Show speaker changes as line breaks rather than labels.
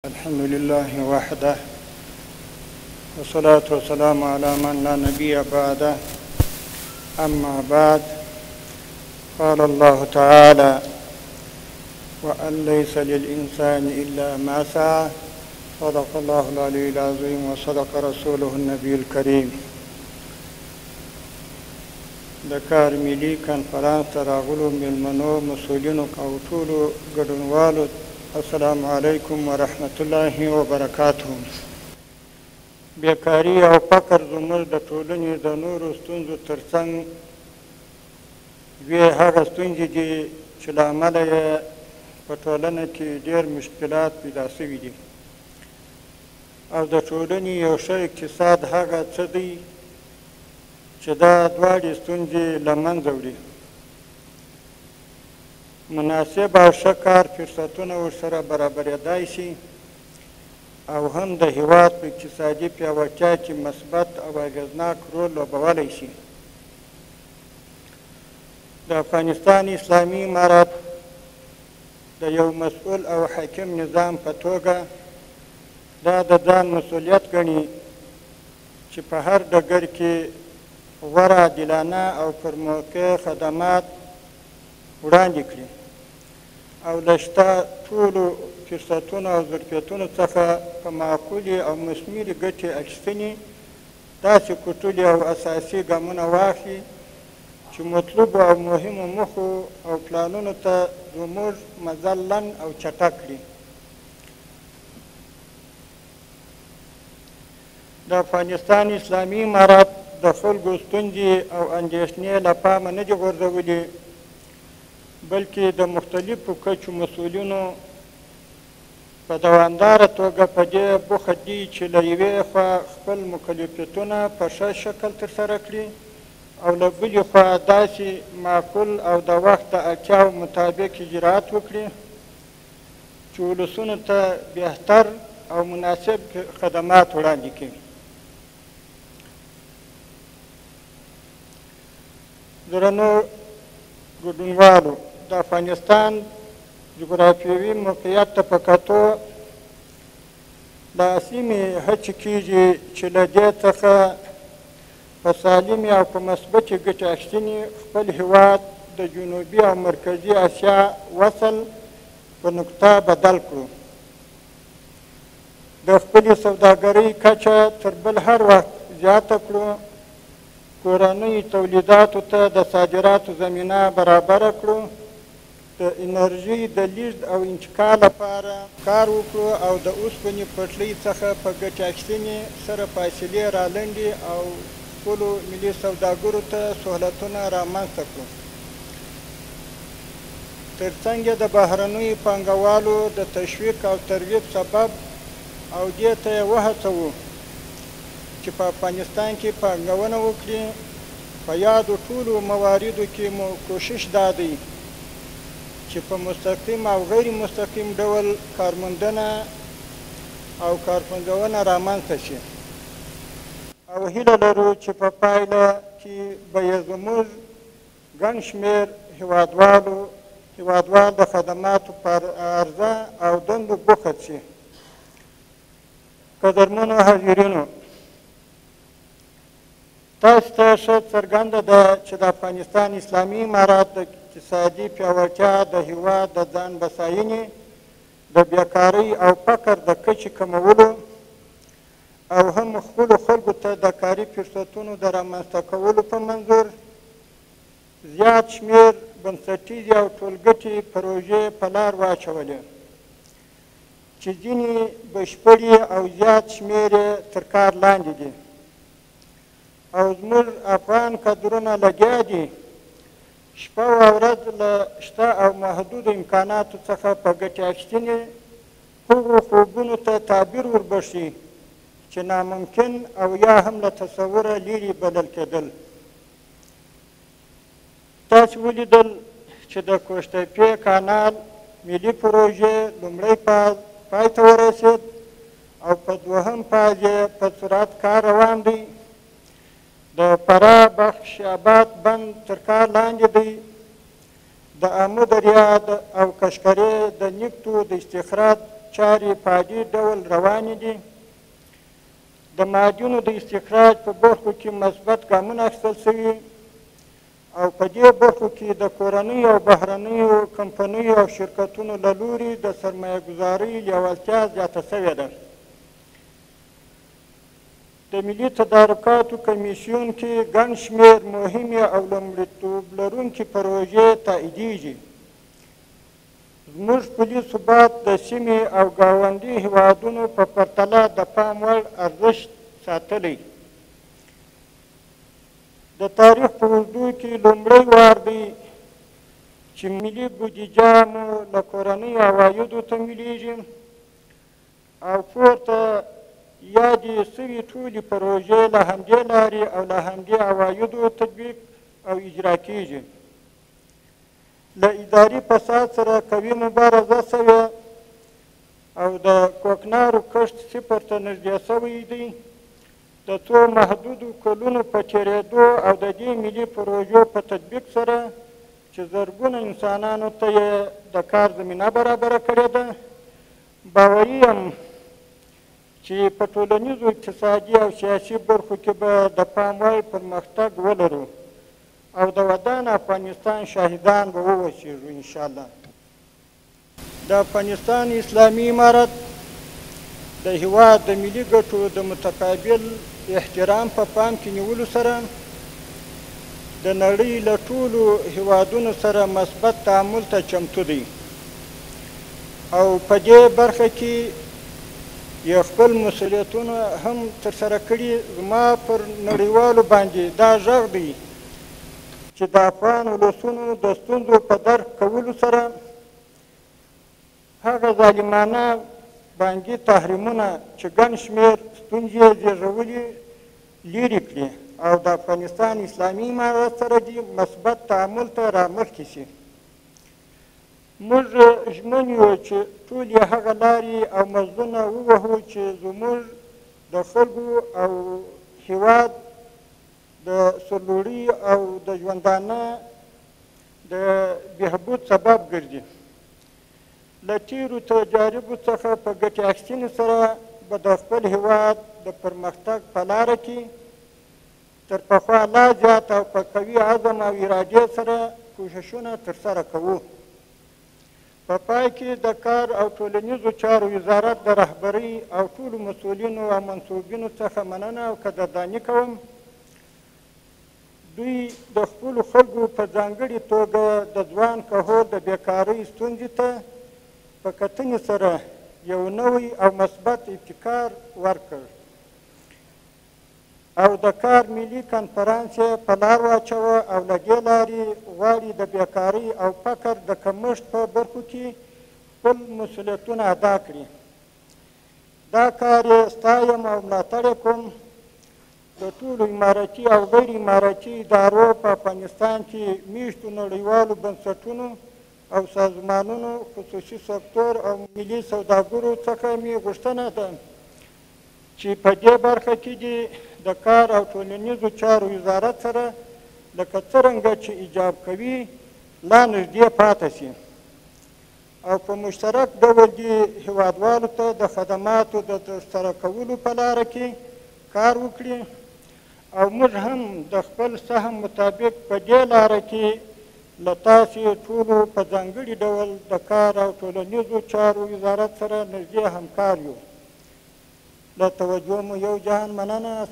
الحمد لله وحده والصلاة والسلام على من لا نبي بعده. أما بعد، قال الله تعالى: وأن ليس للإنسان إلا ما سعى. صدق الله العلي العظيم وصدق رسوله النبي الكريم. د کار ملي کنفرانس ته راغلو مېلمنو، مسؤلینو او ټولو ګډونوالو، السلام علیکم ورحمت الله وبرکاته. بیکاري او فقر زموږ د ټولنې د نورو ستونزو ترڅنګ دوی هغه ستونزې دي چې له امله یې په ټولنه کې ډېر مشکلات پیدا شوي دي، او د ټولنې یو ښه اقتصاد هغه څه دی چې دا دواړې ستونزې له منځه وړي. مناسب او ښه کار فرصتونه ورسره برابرېدای شي او هم د هېواد په اقتصادي پیاوړتیا کې مثبت او اغېزناک رول لوبولی شي. د افغانستان اسلامي امارت د یو مسؤل او حاکم نظام په توګه دا د ځان مسؤلیت ګڼي چې په هر ډګر کې غوره، عادلانه او پر موقع خدمات وړاندې کړي او له شته ټولو فرصتونو او ظرفیتونو څخه په معقولې او مثمرې ګټې اخیستنې داسې کوټلې او اساسي ګامونه واخلي چې مطلوبو او مهمو موخو او پلانونو ته زموږ مزل لنډ او چټک کړي. د افغانستان اسلامي امارت د خلکو ستونزې او اندېښنې له پامه نه دي غورځولې، بلکې د مختلفو کچو مسؤلینو په دوامداره توګه په دې بوخت دي چې له یوې خوا خپل مکلفیتونه په ښه شکل ترسره کړي او له بلې خوا داسې معقول او د وخت د اړتیاو مطابق اجراات وکړي چې ولسونو ته بهتر او مناسب خدمات وړاندې کړي. درنو ګډونوالو، د افغانستان جغرافیوي موقعیت ته په کتو دا سیمې هڅې کېږي چې له دې څخه په سالمې او په مثبتې ګټې اخیستنې خپل هېواد د جنوبي او مرکزي اسیا وصل په نقطه بدل کړو. د خپلې سوداګرۍ کچه تر بل هر وخت زیاته کړو، کورنیو تولیداتو ته د صادراتو زمینه برابره کړو، د انرژۍ د لیږد او انتقال لپاره کار وکړو او د اوسپنې پټلۍ څخه په ګټې اخیستنې سره فاصلې رالنډې او خپلو ملي سوداګرو ته سهولتونه رامنځته کړو. تر څنګ یې د بهرنیو پانګوالو د تشویق او ترویج سبب او دې ته یې وهڅوو چې په افغانستان کې پانګونه وکړي. په یادو ټولو مواردو کې مو کوشش دا دی چې په مستقیم او غیر مستقیم ډول کارموندنه او کارپنځونه رامنځته شي او هیله لرو چې په پایله کې به یې زموږ ګڼ شمېر هېوادوال د خدماتو پر عرضه او دندو بوخت شي. قدرمنو حاضرینو، تاسو ته ښه څرګنده ده چې د افغانستان اسلامي امارت د اقتصادي پیاوړتیا، د هېواد د ځان بساینې، د بیکارۍ او فقر د کچې کمولو او هم خپلو خلکو ته د کاري فرصتونو د رامنځته کولو په منظور زیات شمېر بنسټیزې او ټولګټې پروژې په لار واچولې چې ځینې بشپړې او زیات شمېر یې تر کار لاندې دي او زموږ افغان کادرونه لګیا دي شپه او ورځ له شته او محدودو امکاناتو څخه په ګټې اخیستنې هغو خوبونو ته تعبیر وربښي چې ناممکن او یا هم له تصوره لرې بلل کېدل. تاسو ولیدل چې د کوشتپې کانال ملي پروژې لومړی پای ته ورسېد او په دوهم فاز یې په سرعت کار روان دی. د فراه بخش آباد بند تر کار لاندې دی. د آمو دریا او کشکرې د نفتو د استخراج چارې په عادي ډول روانې دي. د معادنو د استخراج په برخو کې مثبت ګامونه اخیستل شوي او په دې برخو کې د کورنیو او بهرنیو کمپنیو او شرکتونو له لوري د سرمایه ګذارۍ لیوالتیا زیاته شوې ده. د ملي تدارکاتو کمیسیون کې ګڼ شمېر مهمې او لومړیتوب لرونکې پروژې تاییدیږي. زموږ پولي ثبات د سیمې او ګاونډي هیوادونو په پرتله د پام وړ ارزښت ساتلی. د تاریخ په اوږدو کې لومړی وار دی چې ملي بودیجه مو له کورنیو عوایدو تمویلیږي او پورته یادې شوي ټولې پروژې له همدې لارې او له همدې عوایدو تطبیق او اجرا کیږي. له اداري فساد سره قوي مبارزه شوې او د کوکنارو کښت صفر ته نږدې شوی دی. د څو محدودو کلونو په تېرېدو او د دې ملي پروژو په تطبیق سره چې زرګونه انسانانو ته یې د کار زمینه برابره کړې ده، باوري یم چې په ټولنیزو اقتصادي او سیاسي برخو کې به د پام وړ پرمختګ ولرو او د ودان افغانستان شاهدان به واوسېږو انشاءالله. د افغانستان اسلامي امارت د هیواد د ملي ګټو د متقابل احترام په پام کې نیولو سره د نړۍ له ټولو هیوادونو سره مثبت تعامل ته چمتو دی او په دې برخه کې یو خپل مسؤلیتونه هم ترسره کړي. زما پر نړیوالو باندې دا غږ دی چې د افغان ولسونو د ستونزو په درک کولو سره هغه ظالمانه بانکي تحریمونه چې ګڼ شمېر ستونزې یې زېږولي لرې کړي او د افغانستان اسلامي امارت سره دې مثبت تعامل ته رامخکې شي. موږ ژمن یو چې ټولې هغه لارې او مزلونه ووهو چې زموږ د خلکو او هیواد د سرلوړي او د ژوندانه د بهبود سبب ګرځي. له تیرو تجاربو څخه په ګټې اخیستنې سره به د خپل هیواد د پرمختګ په لاره کې تر پخوا لا زیات او په قوي عزم او ارادې سره کوښښونه ترسره کوو. په پای کې د کار او ټولنیزو چارو وزارت د رهبرۍ او ټولو مسؤلینو او منصوبینو څخه مننه او قدرداني کوم. دوی د خپلو خلکو په ځانګړې توګه د ځوان کهول د بیکارۍ ستونزې ته په کتنې سره یو نوی او مثبت ابتکار ورکړ او د کار ملي کنفرانس یې په لار واچوه او له دې لارې غواړي د بیکارۍ او فقر د کمښت په برخو کې خپل مسؤلیتونه ادا کړي. دا کار یې ستایم او ملاتړ یې کوم. د ټولو امارتي او غیر امارتي ادارو په افغانستان کې میشتو نړیوالو بنسټونو او سازمانونو، خصوصي سکتور او ملي سوداګرو څخه مې غوښتنه ده چې په دې برخه کې دې د کار او ټولنیزو چارو وزارت سره لکه څرنګه چې ایجاب کوي لا نږدې پاتې شي او په مشترک ډول دې هیوادوالو ته د خدماتو د ترسره کولو په لاره کې کار وکړي او موږ هم د خپل سهم مطابق په دې لاره کې له تاسې ټولو په ځانګړي ډول د کار او ټولنیزو چارو وزارت سره نږدې همکار یو. له توجه مو یو جهان مننه.